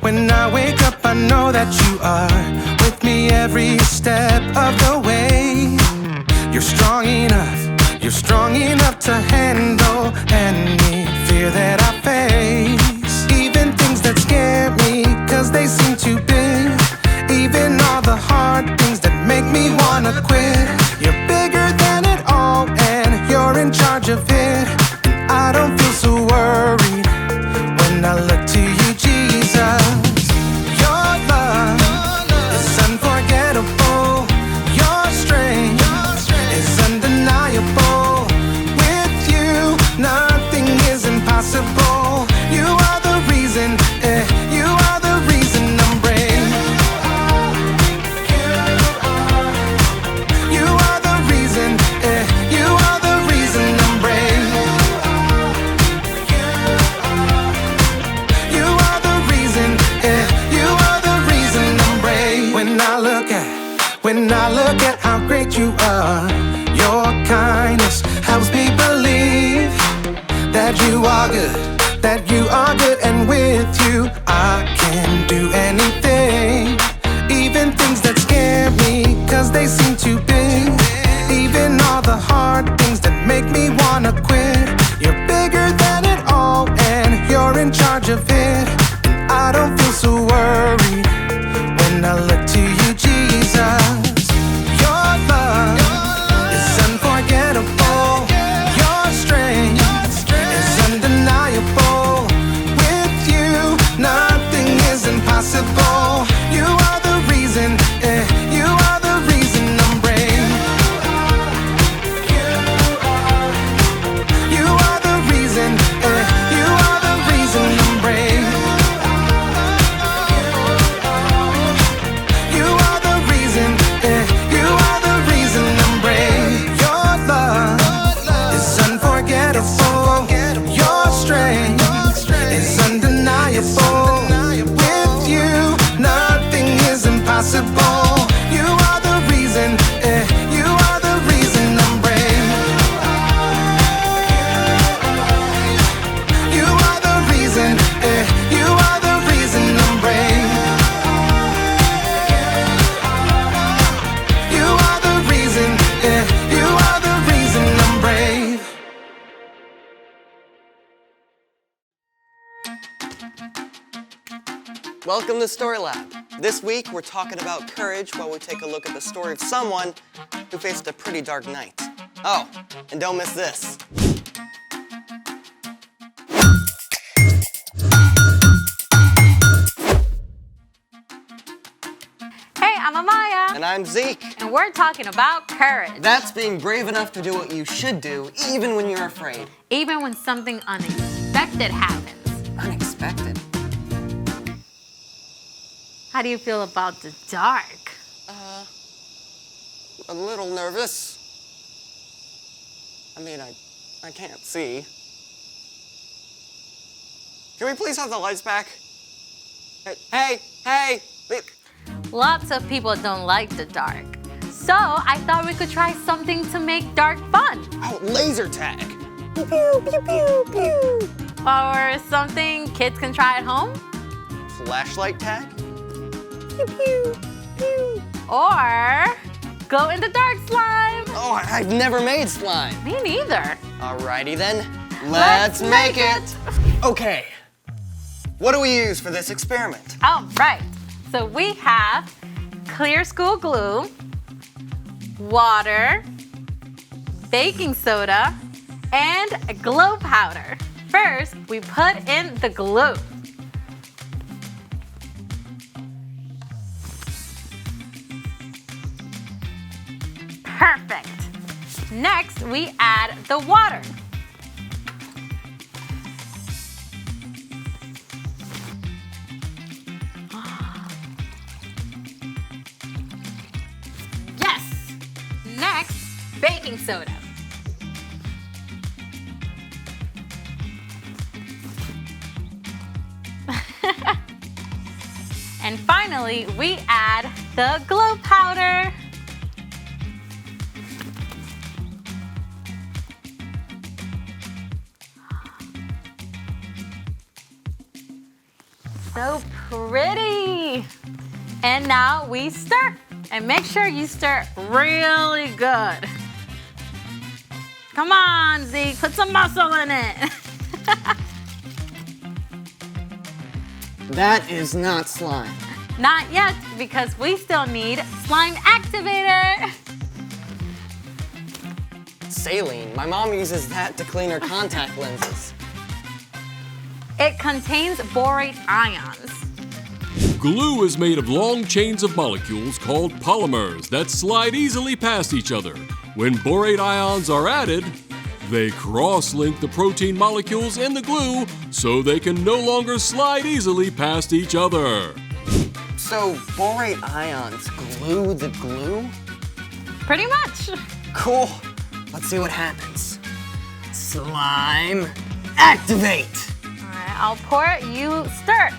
When I wake up, I know that you are with me every step of the way. You're strong enough to handle any fear that I face. Even things that scare me, cause they seem too big. Even all the hard things that make me wanna quit. You're bigger than it all, and you're in charge of it. And I don't feel so worried when I look to you, Jesus. Your love is unforgettable. Your strength is undeniable. With you, nothing is impossible. You are the reason, you are the reason I'm brave. You are the reason, you are the reason I'm brave. You are the reason, you are the reason I'm brave. When I look at how great you are, your kindness helps me believe that you are good, and with you I can do anything. Even things that scare me, cause they seem too big. Even all the hard things that make me wanna quit. You're bigger than it all, and you're in charge of it. And I don't feel so worried when I look to you, Jesus. Your love is unforgettable. Your strength is undeniable. With you, nothing is impossible. You are the reason, you are the reason I'm brave. You are the reason, you are the reason I'm brave. You are the reason, you are the reason I'm brave. Your love is unforgettable. Your strength is undeniable. With you, nothing is impossible. You are the reason, you are the reason I'm brave. You are the reason, you are the reason I'm brave. You are the reason, you are the reason I'm brave. Welcome to Story Lab. This week, we're talking about courage while we take a look at the story of someone who faced a pretty dark night. Oh, and don't miss this. Hey, I'm Amaya, And I'm Zeke. and we're talking about courage. That's being brave enough to do what you should do, even when you're afraid. Even when something unexpected happens. Unexpected. How do you feel about the dark? A little nervous. I mean, I can't see. Can we please have the lights back? Hey! Lots of people don't like the dark. So I thought we could try something to make dark fun. Oh, laser tag. Pew, pew, pew, pew, pew. Or something kids can try at home. Flashlight tag? Pew, pew, pew. Or glow in the dark slime. Oh, I've never made slime. Me neither. Alrighty then, let's make it. Okay, what do we use for this experiment? All right. So we have clear school glue, water, baking soda, and glow powder. First, we put in the glue. Perfect. Next, we add the water. Yes. Next, baking soda. And finally, we add the glow powder. So pretty. And now we stir. And make sure you stir really good. Come on, Zeke, put some muscle in it. That is not slime. Not yet, because we still need slime activator. Saline. My mom uses that to clean her contact lenses. It contains borate ions. Glue is made of long chains of molecules called polymers that slide easily past each other. When borate ions are added, they cross-link the protein molecules in the glue so they can no longer slide easily past each other. So borate ions glue the glue? Pretty much. Cool. Let's see what happens. Slime activate. All right, I'll pour it, you stir.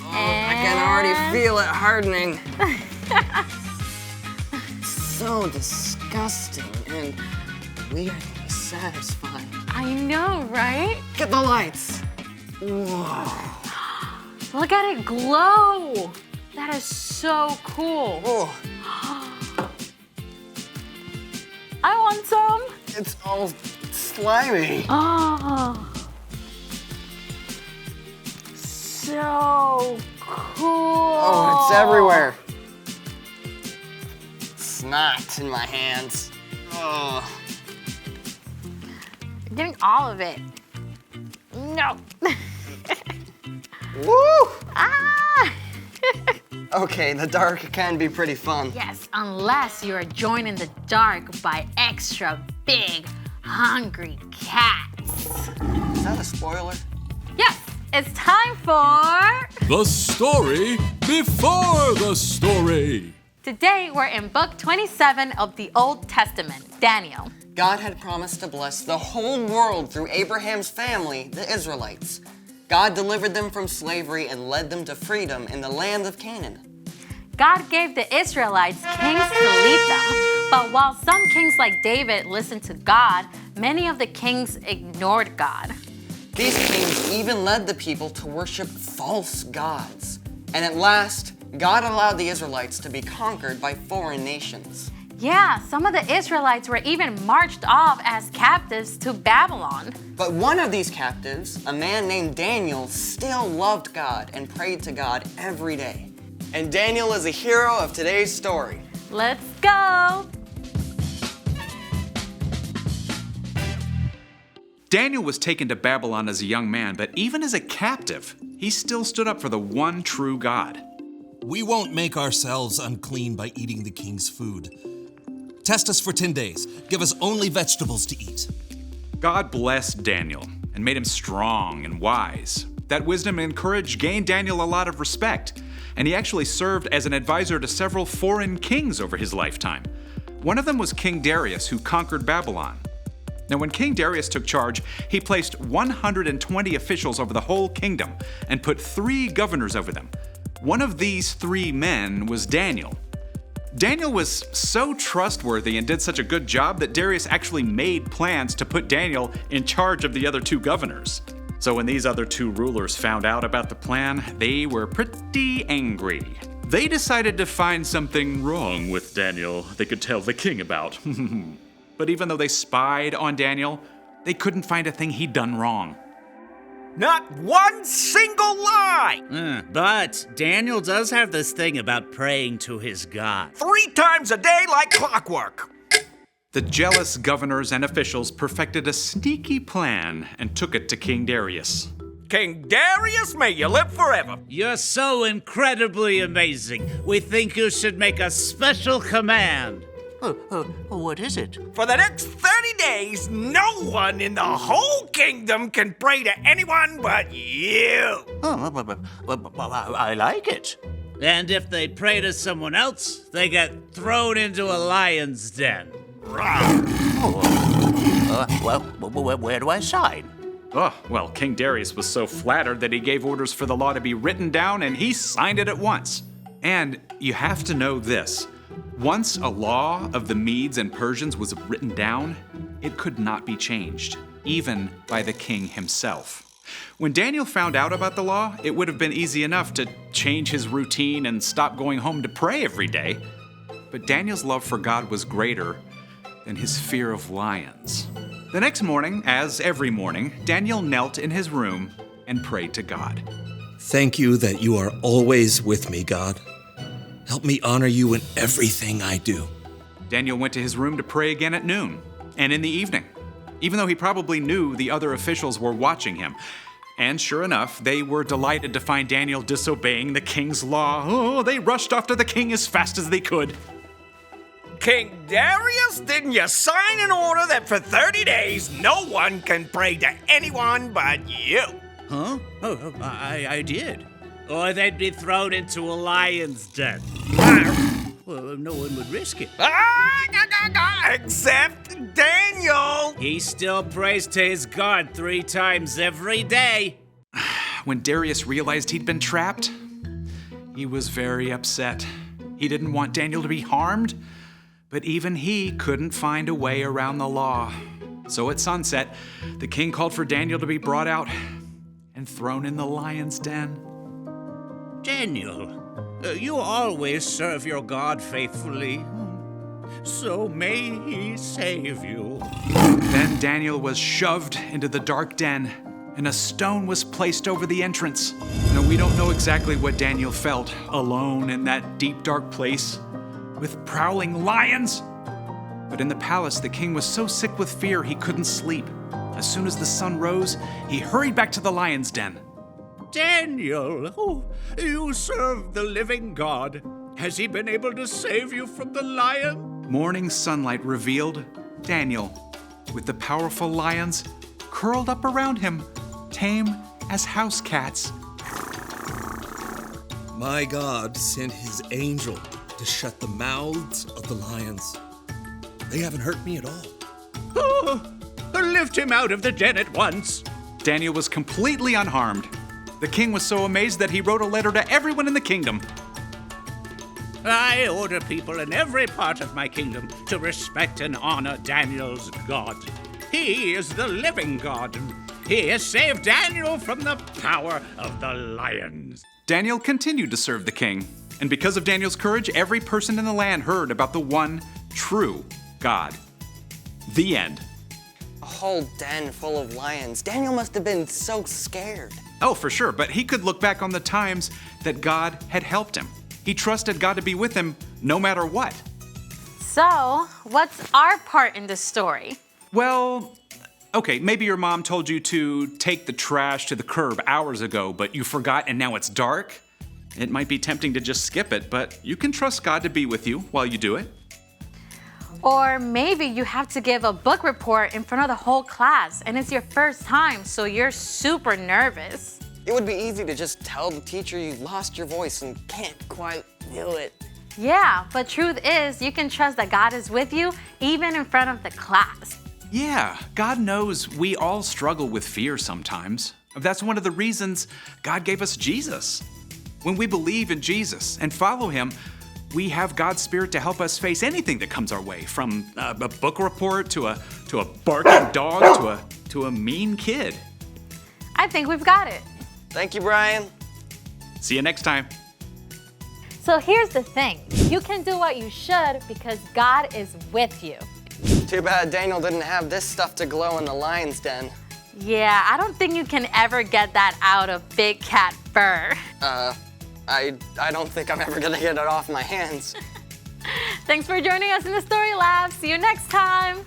Oh, I can already feel it hardening. So disgusting and weirdly satisfying. I know, right? Get the lights. Whoa. Look at it glow. That is so cool. Oh, I want some. it's all slimy. Oh. So cool. Oh, it's everywhere. Snot in my hands. Oh. I'm getting all of it. No. Woo! Ah! Okay, the dark can be pretty fun. Yes, unless you're joined in the dark by extra big, hungry cats. Is that a spoiler? Yes, it's time for... The story before the story. Today, we're in book 27 of the Old Testament, Daniel. God had promised to bless the whole world through Abraham's family, the Israelites. God delivered them from slavery and led them to freedom in the land of Canaan. God gave the Israelites kings to lead them, but while some kings like David listened to God, many of the kings ignored God. These kings even led the people to worship false gods. And at last, God allowed the Israelites to be conquered by foreign nations. Yeah, some of the Israelites were even marched off as captives to Babylon. But one of these captives, a man named Daniel, still loved God and prayed to God every day. And Daniel is a hero of today's story. Let's go! Daniel was taken to Babylon as a young man, but even as a captive, he still stood up for the one true God. We won't make ourselves unclean by eating the king's food. Test us for 10 days. Give us only vegetables to eat. God blessed Daniel and made him strong and wise. That wisdom and courage gained Daniel a lot of respect, and he actually served as an advisor to several foreign kings over his lifetime. One of them was King Darius, who conquered Babylon. Now, when King Darius took charge, he placed 120 officials over the whole kingdom and put 3 governors over them. One of these 3 men was Daniel. Daniel was so trustworthy and did such a good job that Darius actually made plans to put Daniel in charge of the other 2 governors. So when these other 2 rulers found out about the plan, they were pretty angry. They decided to find something wrong with Daniel they could tell the king about. But even though they spied on Daniel, they couldn't find a thing he'd done wrong. Not one single lie! But Daniel does have this thing about praying to his God. 3 times a day like clockwork. The jealous governors and officials perfected a sneaky plan and took it to King Darius. King Darius, may you live forever. You're so incredibly amazing. We think you should make a special command. What is it? For the next 30 days, no one in the whole kingdom can pray to anyone but you. I like it. And if they pray to someone else, they get thrown into a lion's den. Where do I sign? Oh, well, King Darius was so flattered that he gave orders for the law to be written down, and he signed it at once. And you have to know this. Once a law of the Medes and Persians was written down, it could not be changed, even by the king himself. When Daniel found out about the law, it would have been easy enough to change his routine and stop going home to pray every day. But Daniel's love for God was greater than his fear of lions. The next morning, as every morning, Daniel knelt in his room and prayed to God. Thank you that you are always with me, God. Help me honor you in everything I do. Daniel went to his room to pray again at noon and in the evening, even though he probably knew the other officials were watching him. And sure enough, they were delighted to find Daniel disobeying the king's law. Oh, they rushed after the king as fast as they could. King Darius, didn't you sign an order that for 30 days no one can pray to anyone but you? Huh? Oh, I did. Or they'd be thrown into a lion's den. Well, no one would risk it. Except Daniel. He still prays to his God 3 times every day. When Darius realized he'd been trapped, he was very upset. He didn't want Daniel to be harmed, but even he couldn't find a way around the law. So at sunset, the king called for Daniel to be brought out and thrown in the lion's den. Daniel, you always serve your God faithfully, so may he save you. Then Daniel was shoved into the dark den, and a stone was placed over the entrance. Now, we don't know exactly what Daniel felt alone in that deep, dark place with prowling lions. But in the palace, the king was so sick with fear he couldn't sleep. As soon as the sun rose, he hurried back to the lion's den. Daniel, you serve the living God. Has he been able to save you from the lion? Morning sunlight revealed Daniel with the powerful lions curled up around him, tame as house cats. My God sent his angel to shut the mouths of the lions. They haven't hurt me at all. Oh, lift him out of the den at once. Daniel was completely unharmed. The king was so amazed that he wrote a letter to everyone in the kingdom. I order people in every part of my kingdom to respect and honor Daniel's God. He is the living God. He has saved Daniel from the power of the lions. Daniel continued to serve the king, and because of Daniel's courage, every person in the land heard about the one true God. The end. A whole den full of lions. Daniel must have been so scared. Oh, for sure, but he could look back on the times that God had helped him. He trusted God to be with him no matter what. So, what's our part in this story? Well, okay, maybe your mom told you to take the trash to the curb hours ago, but you forgot and now it's dark. It might be tempting to just skip it, but you can trust God to be with you while you do it. Or maybe you have to give a book report in front of the whole class and it's your first time, so you're super nervous. It would be easy to just tell the teacher you lost your voice and can't quite do it. Yeah, but truth is, you can trust that God is with you even in front of the class. Yeah, God knows we all struggle with fear sometimes. That's one of the reasons God gave us Jesus. When we believe in Jesus and follow him, we have God's Spirit to help us face anything that comes our way, from a book report to a barking dog to a mean kid. I think we've got it. Thank you, Brian. See you next time. So here's the thing. You can do what you should because God is with you. Too bad Daniel didn't have this stuff to glow in the lion's den. Yeah, I don't think you can ever get that out of big cat fur. I don't think I'm ever gonna get it off my hands. Thanks for joining us in the Story Lab. See you next time.